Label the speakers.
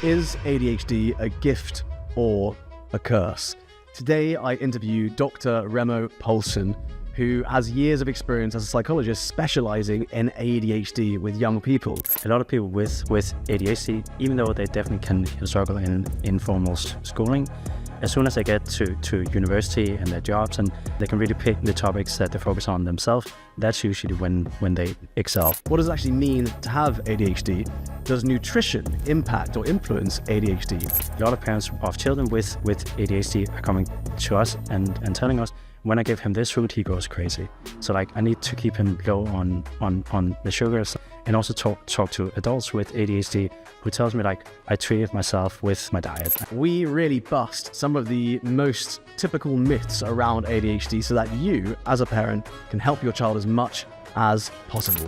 Speaker 1: Is ADHD a gift or a curse? Today I interview Dr. Remo Poulsen, who has years of experience as a psychologist specializing in ADHD with young people.
Speaker 2: A lot of people with ADHD, even though they definitely can struggle in informal schooling, as soon as they get to university and their jobs and they can really pick the topics that they focus on themselves, that's usually when they excel.
Speaker 1: What does it actually mean to have ADHD? Does nutrition impact or influence ADHD?
Speaker 2: A lot of parents of children with ADHD are coming to us and telling us, when I give him this food, he goes crazy. So I need to keep him low on the sugars, and also talk to adults with ADHD who tells me I treated myself with my diet.
Speaker 1: We really bust some of the most typical myths around ADHD so that you, as a parent, can help your child as much as possible.